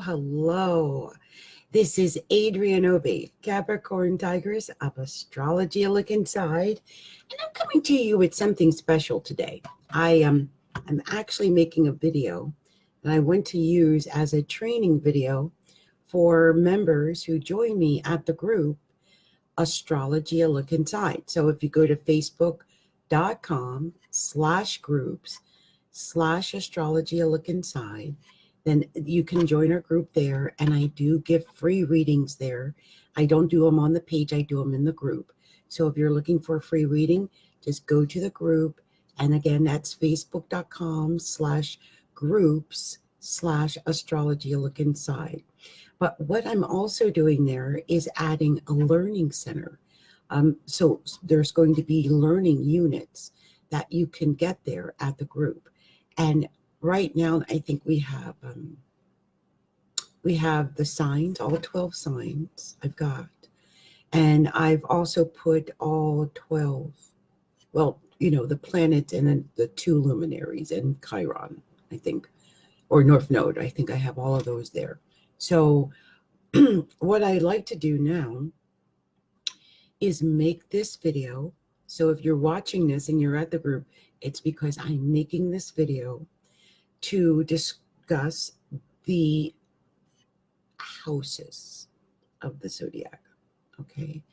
Hello. This is Adrienne Obi, Capricorntigress of Astrologyalookinside, and I'm coming to you with something special today. I'm actually making a video that I want to use as a training video for members who join me at the group Astrologyalookinside. So if you go to facebook.com/groups/astrologyalookinside, then you can join our group there. And I do give free readings there. I don't do them on the page, I do them in the group. So if you're looking for a free reading, just go to the group. And again, that's facebook.com/groups/astrologyalookinside. But what I'm also doing there is adding a learning center. So there's going to be learning units that you can get there at the group. And right now, I think we have the signs, all 12 signs I've got. And I've also put all 12, the planets and then the 2 luminaries and Chiron, I think, or North Node. I think I have all of those there. So what I like to do now is make this video. So if you're watching this and you're at the group, it's because I'm making this video to discuss the houses of the zodiac. Okay.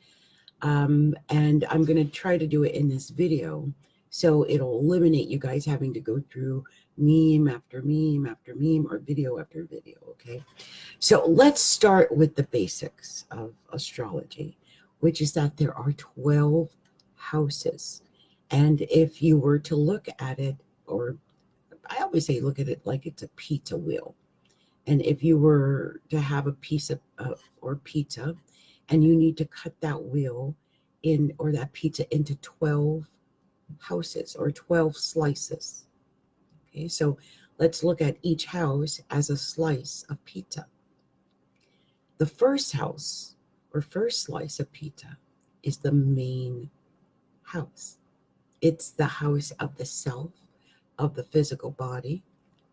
And I'm going to try to do it in this video, so it'll eliminate you guys having to go through meme after meme after meme or video after video. Okay. So let's start with the basics of astrology, which is that there are 12 houses. And if you were to look at it, or I always say look at it like it's a pizza wheel. And if you were to have a piece of or pizza, and you need to cut that wheel in, or that pizza, into 12 houses or 12 slices. Okay, so let's look at each house as a slice of pizza. The first house or first slice of pizza is the main house. It's the house of the self, of the physical body,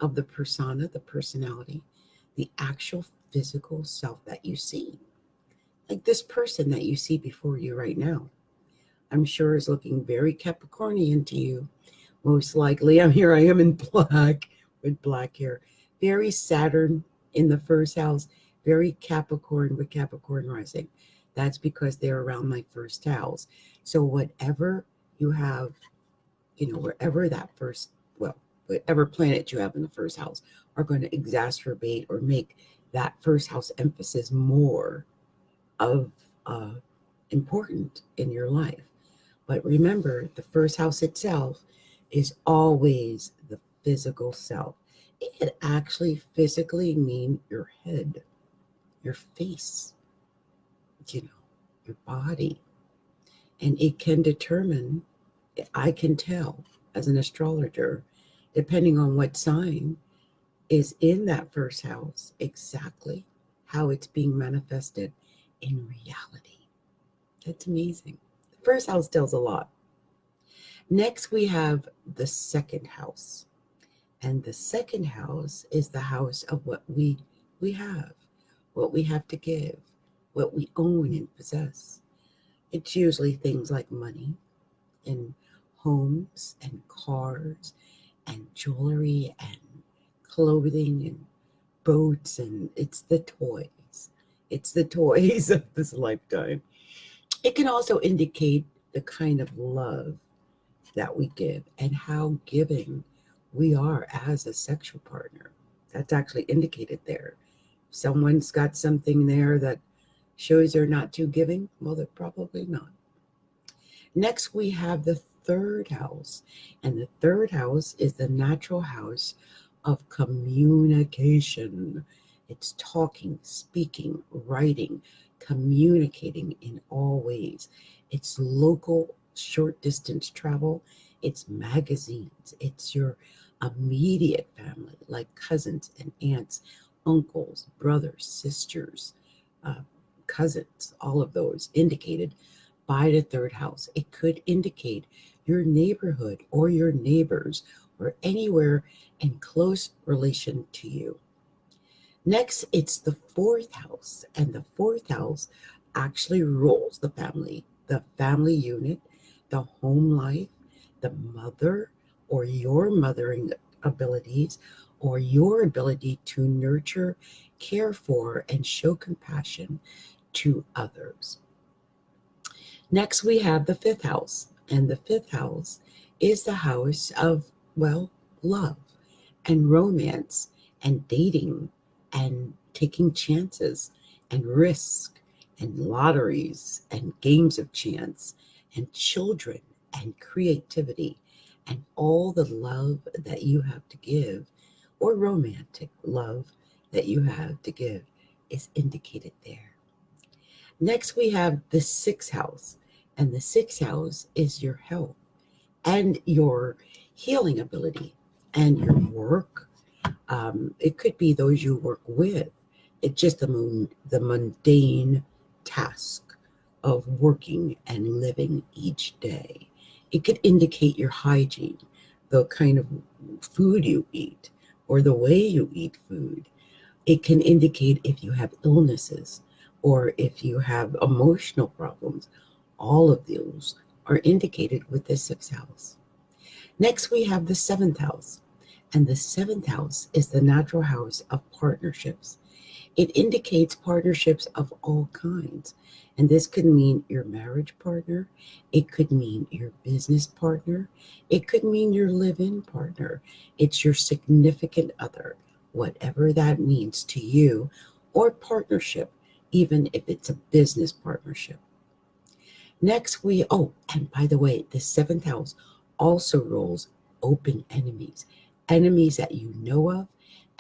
of the persona, the personality, the actual physical self that you see. Like this person that you see before you right now, I'm sure is looking very Capricornian to you. Most likely, here I am in black with black hair. Very Saturn in the first house, very Capricorn with Capricorn rising. That's because they're around my first house. So whatever you have, wherever that whatever planet you have in the first house are going to exacerbate or make that first house emphasis more of important in your life. But remember, the first house itself is always the physical self. It can actually physically mean your head, your face, your body. And it can determine, I can tell as an astrologer, depending on what sign is in that first house, exactly how it's being manifested in reality. That's amazing. The first house tells a lot. Next, we have the second house. And the second house is the house of what we have, what we have to give, what we own and possess. It's usually things like money and homes and cars and jewelry and clothing and boats, and it's the toys. It's the toys of this lifetime. It can also indicate the kind of love that we give and how giving we are as a sexual partner. That's actually indicated there. If someone's got something there that shows they're not too giving, well, they're probably not. Next, we have the third house. And the third house is the natural house of communication. It's talking, speaking, writing, communicating in all ways. It's local, short distance travel. It's magazines. It's your immediate family, like cousins and aunts, uncles, brothers, sisters, uh, cousins, all of those indicated by the third house. It could indicate your neighborhood or your neighbors or anywhere in close relation to you. Next, it's the fourth house, and the fourth house actually rules the family unit, the home life, the mother or your mothering abilities, or your ability to nurture, care for, and show compassion to others. Next, we have the fifth house, and the fifth house is the house of, well, love and romance and dating and taking chances and risk and lotteries and games of chance and children and creativity and all the love that you have to give, or romantic love that you have to give, is indicated there. Next, we have the sixth house, and the sixth house is your health and your healing ability and your work. It could be those you work with. It's just the mundane task of working and living each day. It could indicate your hygiene, the kind of food you eat, or the way you eat food. It can indicate if you have illnesses or if you have emotional problems. All of those are indicated with the sixth house. Next, we have the seventh house. And the seventh house is the natural house of partnerships. It indicates partnerships of all kinds. And this could mean your marriage partner. It could mean your business partner. It could mean your live in partner. It's your significant other, whatever that means to you, or partnership, even if it's a business partnership. Next, and by the way, the seventh house also rules open enemies, enemies that you know of,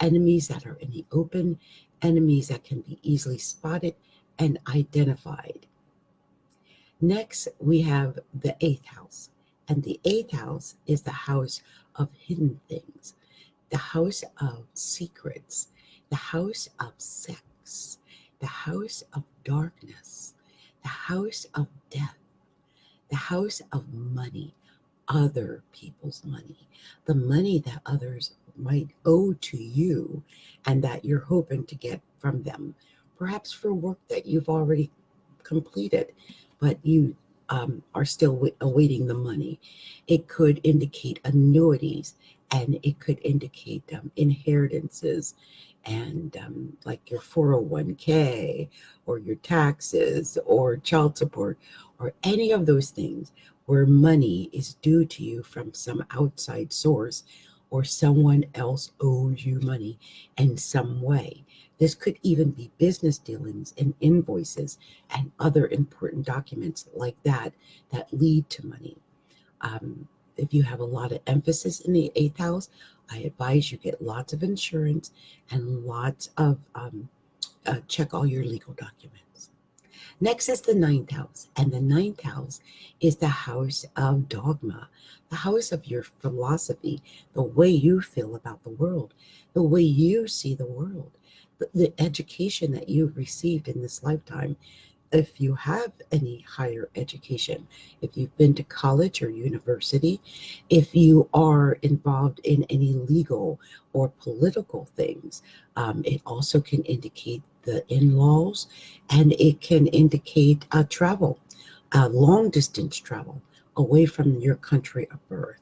enemies that are in the open, enemies that can be easily spotted and identified. Next, we have the eighth house, and the eighth house is the house of hidden things, the house of secrets, the house of sex, the house of darkness, the house of death, the house of money, other people's money, the money that others might owe to you and that you're hoping to get from them, perhaps for work that you've already completed, but you are still awaiting the money. It could indicate annuities, and it could indicate inheritances, and like your 401k or your taxes or child support or any of those things where money is due to you from some outside source, or someone else owes you money in some way. This could even be business dealings and invoices and other important documents like that that lead to money. If you have a lot of emphasis in the eighth house, I advise you get lots of insurance and lots of check all your legal documents. Next is the ninth house, and the ninth house is the house of dogma, the house of your philosophy, the way you feel about the world, the way you see the world, the education that you've received in this lifetime. If you have any higher education, if you've been to college or university, if you are involved in any legal or political things, it also can indicate the in-laws, and it can indicate travel, long distance travel away from your country of birth.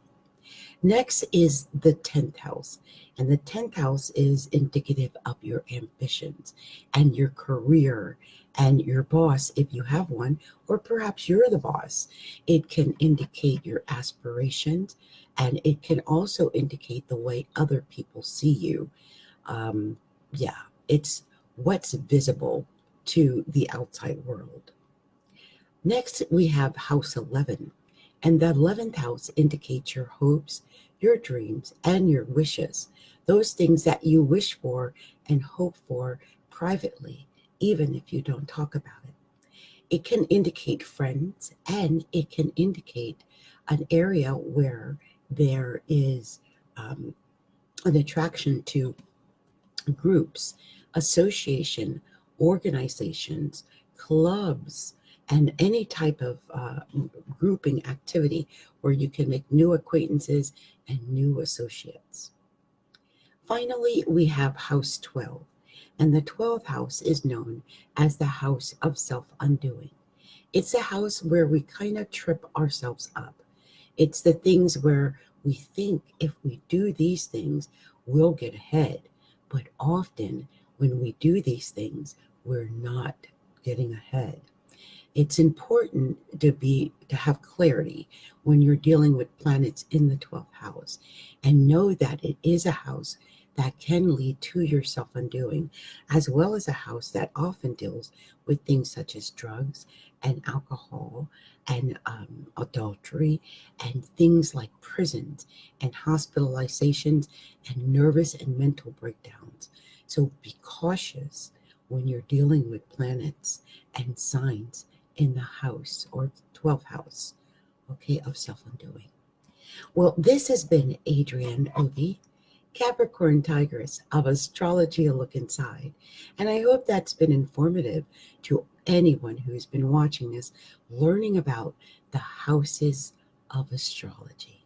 Next is the 10th house. And the 10th house is indicative of your ambitions and your career and your boss, if you have one, or perhaps you're the boss. It can indicate your aspirations, and it can also indicate the way other people see you. Yeah, it's what's visible to the outside world. Next, we have house 11. And the 11th house indicates your hopes, your dreams, and your wishes, those things that you wish for and hope for privately, even if you don't talk about it. It can indicate friends, and it can indicate an area where there is an attraction to groups, association, organizations, clubs, and any type of grouping activity where you can make new acquaintances and new associates. Finally, we have house 12, and the 12th house is known as the house of self-undoing. It's a house where we kind of trip ourselves up. It's the things where we think if we do these things, we'll get ahead. But often when we do these things, we're not getting ahead. It's important to have clarity when you're dealing with planets in the 12th house, and know that it is a house that can lead to your self-undoing, as well as a house that often deals with things such as drugs and alcohol and adultery and things like prisons and hospitalizations and nervous and mental breakdowns. So be cautious when you're dealing with planets and signs in the house or 12th house, okay, of self-undoing. Well, this has been Adrienne Obi, Capricorntigress of Astrology A Look Inside, and I hope that's been informative to anyone who's been watching this, learning about the houses of astrology.